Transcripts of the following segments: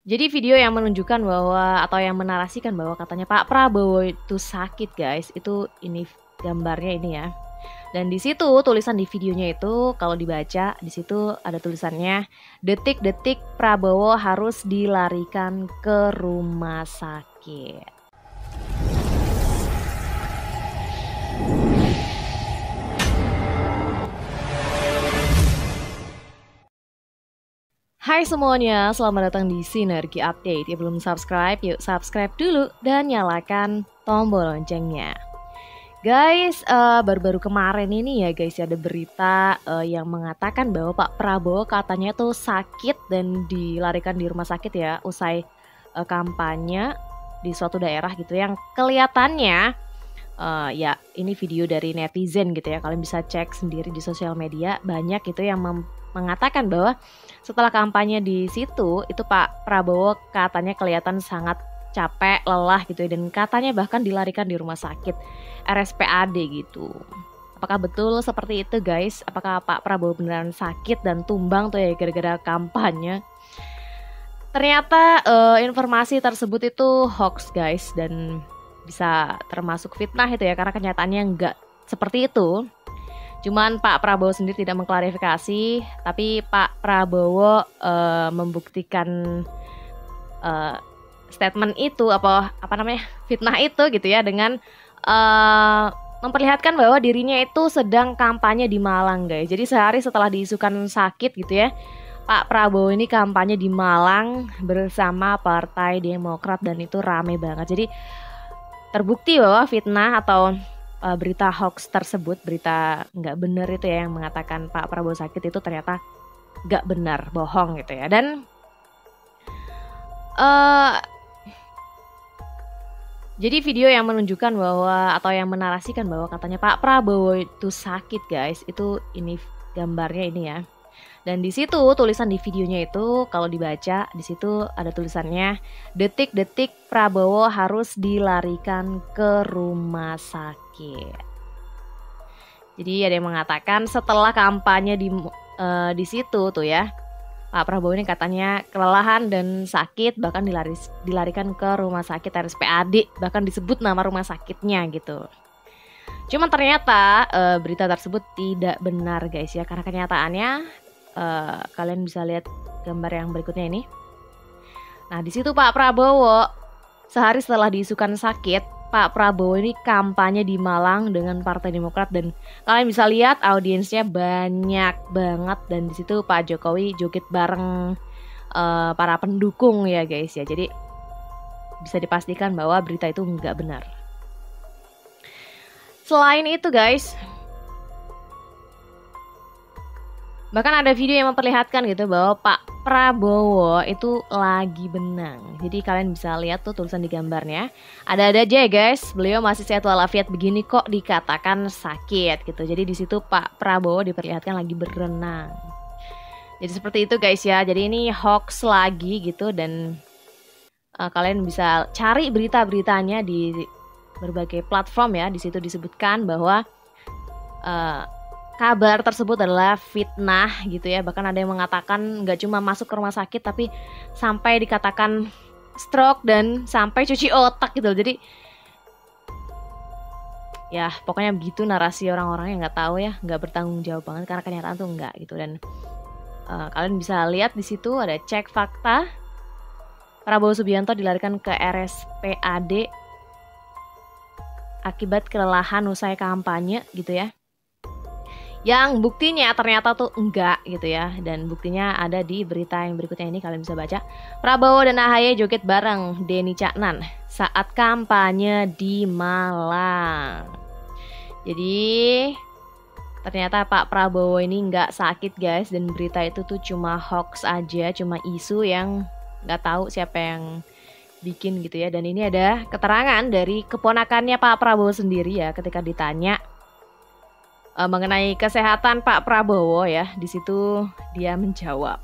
Jadi video yang menunjukkan bahwa atau yang menarasikan bahwa katanya Pak Prabowo itu sakit guys, itu ini gambarnya ini ya. Dan di situ tulisan di videonya itu kalau dibaca di situ ada tulisannya detik-detik Prabowo harus dilarikan ke rumah sakit. Hai semuanya, selamat datang di Sinergi Update. Ya belum subscribe, yuk subscribe dulu dan nyalakan tombol loncengnya. Guys, baru-baru kemarin ini ya guys, ada berita yang mengatakan bahwa Pak Prabowo katanya tuh sakit dan dilarikan di rumah sakit ya usai kampanye di suatu daerah gitu yang kelihatannya ya ini video dari netizen gitu ya, kalian bisa cek sendiri di sosial media, banyak gitu yang mengatakan bahwa setelah kampanye di situ itu Pak Prabowo katanya kelihatan sangat capek, lelah gitu ya, dan katanya bahkan dilarikan di rumah sakit RSPAD gitu. Apakah betul seperti itu guys? Apakah Pak Prabowo beneran sakit dan tumbang tuh ya gara-gara kampanye? Ternyata informasi tersebut itu hoax guys, dan bisa termasuk fitnah itu ya, karena kenyataannya nggak seperti itu. Cuman Pak Prabowo sendiri tidak mengklarifikasi, tapi Pak Prabowo membuktikan statement itu apa namanya fitnah itu gitu ya dengan memperlihatkan bahwa dirinya itu sedang kampanye di Malang guys. Jadi sehari setelah diisukan sakit gitu ya, Pak Prabowo ini kampanye di Malang bersama Partai Demokrat dan itu rame banget. Jadi terbukti bahwa fitnah atau berita hoax tersebut, berita nggak benar itu ya yang mengatakan Pak Prabowo sakit itu ternyata nggak benar, bohong gitu ya. Dan jadi video yang menunjukkan bahwa atau yang menarasikan bahwa katanya Pak Prabowo itu sakit guys, itu ini gambarnya ini ya. Dan di situ tulisan di videonya itu kalau dibaca di situ ada tulisannya detik-detik Prabowo harus dilarikan ke rumah sakit. Jadi ada yang mengatakan setelah kampanye di situ tuh ya, Pak Prabowo ini katanya kelelahan dan sakit, bahkan dilarikan ke rumah sakit RSPAD, bahkan disebut nama rumah sakitnya gitu. Cuman ternyata berita tersebut tidak benar guys ya, karena kenyataannya kalian bisa lihat gambar yang berikutnya ini. Nah di situ Pak Prabowo sehari setelah diisukan sakit, Pak Prabowo ini kampanye di Malang dengan Partai Demokrat, dan kalian bisa lihat audiensnya banyak banget, dan di situ Pak Jokowi joget bareng para pendukung ya guys ya. Jadi bisa dipastikan bahwa berita itu nggak benar. Selain itu guys, bahkan ada video yang memperlihatkan gitu bahwa Pak Prabowo itu lagi benang. Jadi kalian bisa lihat tuh tulisan di gambarnya. Ada-ada aja ya guys, beliau masih sehat walafiat begini kok dikatakan sakit gitu. Jadi di situ Pak Prabowo diperlihatkan lagi berenang. Jadi seperti itu guys ya. Jadi ini hoax lagi gitu, dan kalian bisa cari berita-beritanya di berbagai platform ya. Di situ disebutkan bahwa kabar tersebut adalah fitnah gitu ya. Bahkan ada yang mengatakan nggak cuma masuk ke rumah sakit, tapi sampai dikatakan stroke dan sampai cuci otak gitu. Jadi ya pokoknya begitu narasi orang-orang yang nggak tahu ya, nggak bertanggung jawab banget, karena kenyataan tuh nggak gitu. Dan kalian bisa lihat di situ ada cek fakta, Prabowo Subianto dilarikan ke RSPAD akibat kelelahan usai kampanye gitu ya. Yang buktinya ternyata tuh enggak gitu ya. Dan buktinya ada di berita yang berikutnya ini, kalian bisa baca. Prabowo dan AHY joget bareng Denny Caknan saat kampanye di Malang. Jadi ternyata Pak Prabowo ini enggak sakit guys, dan berita itu tuh cuma hoax aja, cuma isu yang nggak tahu siapa yang bikin gitu ya. Dan ini ada keterangan dari keponakannya Pak Prabowo sendiri ya, ketika ditanya mengenai kesehatan Pak Prabowo ya, di situ dia menjawab.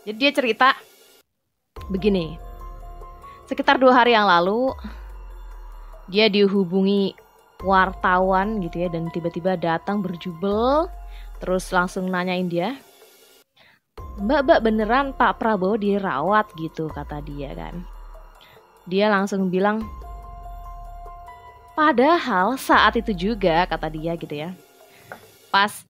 Jadi dia cerita begini, sekitar 2 hari yang lalu dia dihubungi wartawan gitu ya, dan tiba-tiba datang berjubel, terus langsung nanyain dia, Mbak beneran Pak Prabowo dirawat gitu, kata dia kan. Dia langsung bilang, padahal saat itu juga, kata dia gitu ya, pas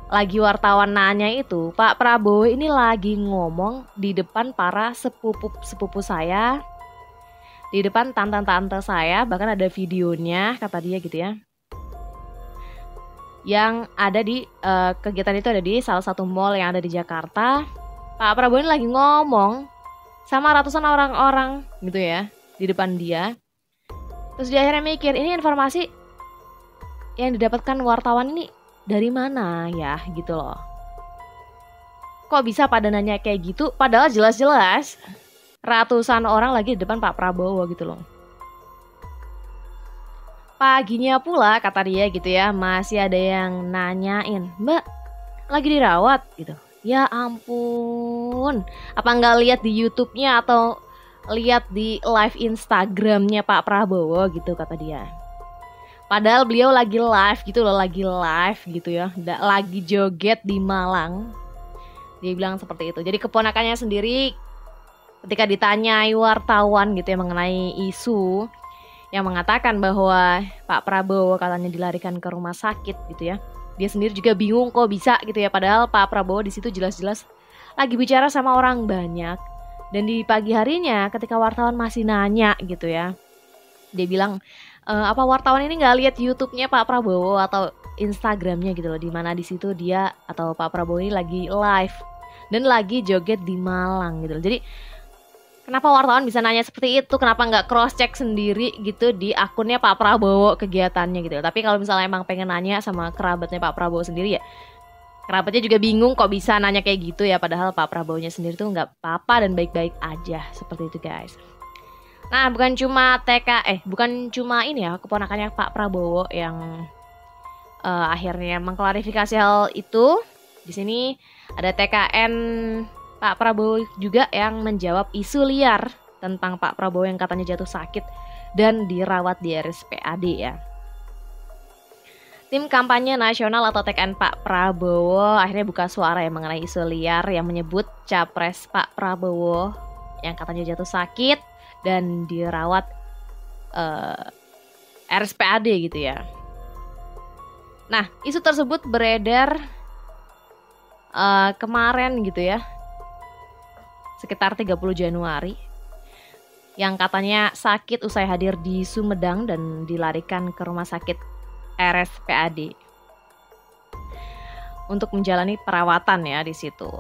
lagi wartawan nanya itu, Pak Prabowo ini lagi ngomong di depan para sepupu saya, di depan tante-tante saya, bahkan ada videonya, kata dia gitu ya, yang ada di kegiatan itu ada di salah satu mall yang ada di Jakarta. Pak Prabowo ini lagi ngomong sama ratusan orang-orang gitu ya di depan dia. Terus dia akhirnya mikir, ini informasi yang didapatkan wartawan ini dari mana ya gitu loh. Kok bisa pada nanya kayak gitu, padahal jelas-jelas ratusan orang lagi di depan Pak Prabowo gitu loh. Paginya pula, kata dia gitu ya, masih ada yang nanyain, Mbak lagi dirawat gitu. Ya ampun, apa nggak lihat di YouTube-nya atau lihat di live Instagram-nya Pak Prabowo gitu, kata dia. Padahal beliau lagi live gitu loh, lagi live gitu ya, lagi joget di Malang. Dia bilang seperti itu. Jadi keponakannya sendiri ketika ditanyai wartawan gitu ya mengenai isu yang mengatakan bahwa Pak Prabowo katanya dilarikan ke rumah sakit gitu ya, dia sendiri juga bingung kok bisa gitu ya, padahal Pak Prabowo di situ jelas-jelas lagi bicara sama orang banyak. Dan di pagi harinya ketika wartawan masih nanya gitu ya, dia bilang, apa wartawan ini nggak lihat YouTube-nya Pak Prabowo atau Instagram-nya gitu loh, dimana di situ dia atau Pak Prabowo ini lagi live dan lagi joget di Malang gitu loh. Jadi kenapa wartawan bisa nanya seperti itu? Kenapa nggak cross check sendiri gitu di akunnya Pak Prabowo kegiatannya gitu? Tapi kalau misalnya emang pengen nanya sama kerabatnya Pak Prabowo sendiri ya, kerabatnya juga bingung kok bisa nanya kayak gitu ya. Padahal Pak Prabowo-nya sendiri tuh nggak apa-apa dan baik-baik aja, seperti itu guys. Nah bukan cuma ini ya keponakannya Pak Prabowo yang akhirnya mengklarifikasi hal itu. Di sini ada TKN Pak Prabowo juga yang menjawab isu liar tentang Pak Prabowo yang katanya jatuh sakit dan dirawat di RSPAD ya. Tim kampanye nasional atau TKN Pak Prabowo akhirnya buka suara yang mengenai isu liar yang menyebut capres Pak Prabowo yang katanya jatuh sakit dan dirawat RSPAD gitu ya. Nah, isu tersebut beredar kemarin gitu ya, sekitar 30 Januari, yang katanya sakit usai hadir di Sumedang dan dilarikan ke rumah sakit RSPAD untuk menjalani perawatan ya di situ.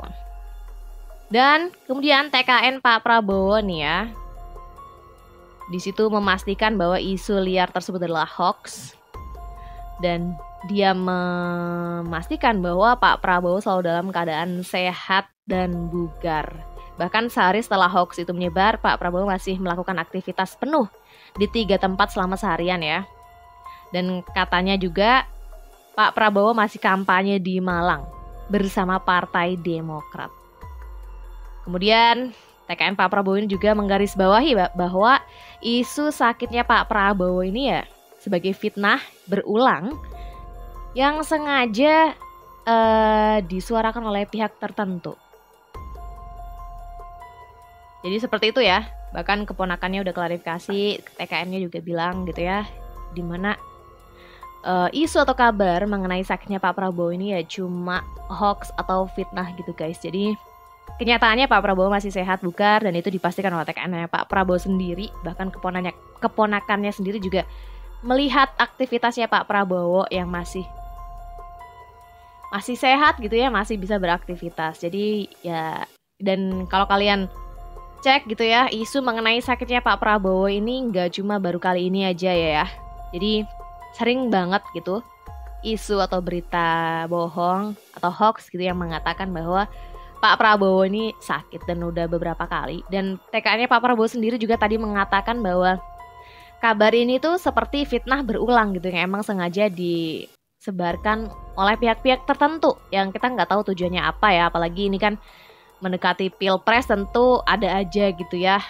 Dan kemudian TKN Pak Prabowo nih ya, di situ memastikan bahwa isu liar tersebut adalah hoax dan dia memastikan bahwa Pak Prabowo selalu dalam keadaan sehat dan bugar. Bahkan sehari setelah hoax itu menyebar, Pak Prabowo masih melakukan aktivitas penuh di 3 tempat selama seharian ya. Dan katanya juga Pak Prabowo masih kampanye di Malang bersama Partai Demokrat. Kemudian TKN Pak Prabowo ini juga menggarisbawahi bahwa isu sakitnya Pak Prabowo ini ya sebagai fitnah berulang yang sengaja disuarakan oleh pihak tertentu. Jadi seperti itu ya. Bahkan keponakannya udah klarifikasi, TKN-nya juga bilang gitu ya, dimana isu atau kabar mengenai sakitnya Pak Prabowo ini ya cuma hoax atau fitnah gitu guys. Jadi kenyataannya Pak Prabowo masih sehat bugar dan itu dipastikan oleh TKN-nya Pak Prabowo sendiri. Bahkan keponakannya sendiri juga melihat aktivitasnya Pak Prabowo yang masih sehat gitu ya, masih bisa beraktivitas. Jadi ya, dan kalau kalian cek gitu ya, isu mengenai sakitnya Pak Prabowo ini nggak cuma baru kali ini aja ya. Jadi sering banget gitu isu atau berita bohong atau hoax gitu yang mengatakan bahwa Pak Prabowo ini sakit dan udah beberapa kali. Dan TKN-nya Pak Prabowo sendiri juga tadi mengatakan bahwa kabar ini tuh seperti fitnah berulang gitu yang emang sengaja disebarkan oleh pihak-pihak tertentu yang kita nggak tahu tujuannya apa ya. Apalagi ini kan mendekati Pilpres, tentu ada aja gitu ya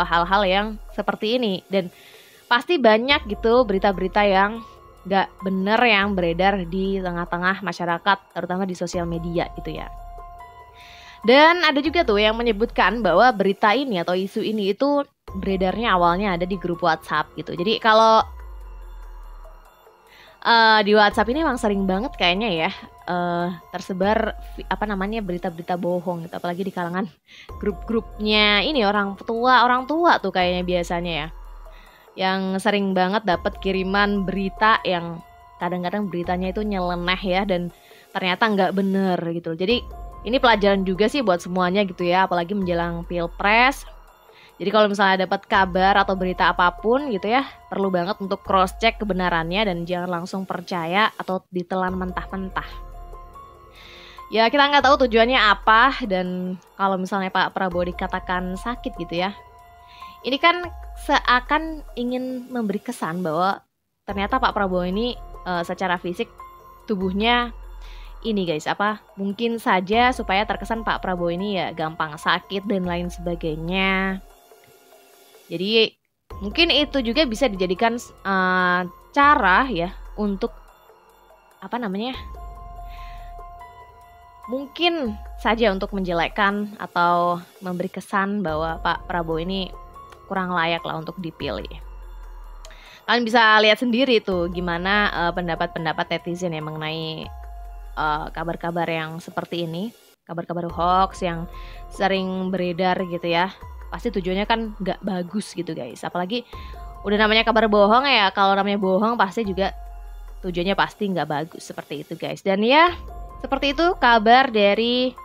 hal-hal yang seperti ini. Dan pasti banyak gitu berita-berita yang nggak bener yang beredar di tengah-tengah masyarakat, terutama di sosial media gitu ya. Dan ada juga tuh yang menyebutkan bahwa berita ini atau isu ini itu beredarnya awalnya ada di grup WhatsApp gitu. Jadi kalau di WhatsApp ini emang sering banget kayaknya ya tersebar berita-berita bohong gitu, apalagi di kalangan grup-grupnya ini orang tua tuh kayaknya biasanya ya, yang sering banget dapat kiriman berita yang kadang-kadang beritanya itu nyeleneh ya dan ternyata nggak bener gitu. Jadi ini pelajaran juga sih buat semuanya gitu ya, apalagi menjelang Pilpres. Jadi kalau misalnya dapat kabar atau berita apapun gitu ya, perlu banget untuk cross check kebenarannya dan jangan langsung percaya atau ditelan mentah-mentah. Ya kita nggak tahu tujuannya apa, dan kalau misalnya Pak Prabowo dikatakan sakit gitu ya, ini kan seakan ingin memberi kesan bahwa ternyata Pak Prabowo ini secara fisik tubuhnya ini guys mungkin saja supaya terkesan Pak Prabowo ini ya gampang sakit dan lain sebagainya. Jadi mungkin itu juga bisa dijadikan cara ya untuk mungkin saja untuk menjelekkan atau memberi kesan bahwa Pak Prabowo ini kurang layak lah untuk dipilih. Kalian bisa lihat sendiri tuh gimana pendapat-pendapat netizen yang mengenai kabar-kabar yang seperti ini, kabar-kabar hoax yang sering beredar gitu ya. Pasti tujuannya kan nggak bagus gitu guys. Apalagi udah namanya kabar bohong ya, kalau namanya bohong pasti juga tujuannya pasti nggak bagus seperti itu guys. Dan ya seperti itu kabar dari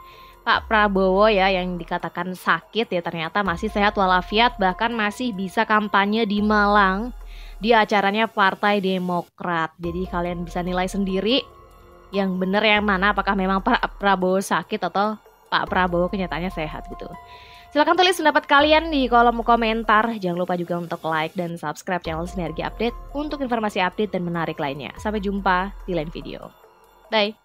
Pak Prabowo ya yang dikatakan sakit ya, ternyata masih sehat walafiat, bahkan masih bisa kampanye di Malang di acaranya Partai Demokrat. Jadi kalian bisa nilai sendiri yang benar yang mana, apakah memang Pak Prabowo sakit atau Pak Prabowo kenyataannya sehat gitu. Silahkan tulis pendapat kalian di kolom komentar. Jangan lupa juga untuk like dan subscribe channel Sinergi Update untuk informasi update dan menarik lainnya. Sampai jumpa di lain video. Bye!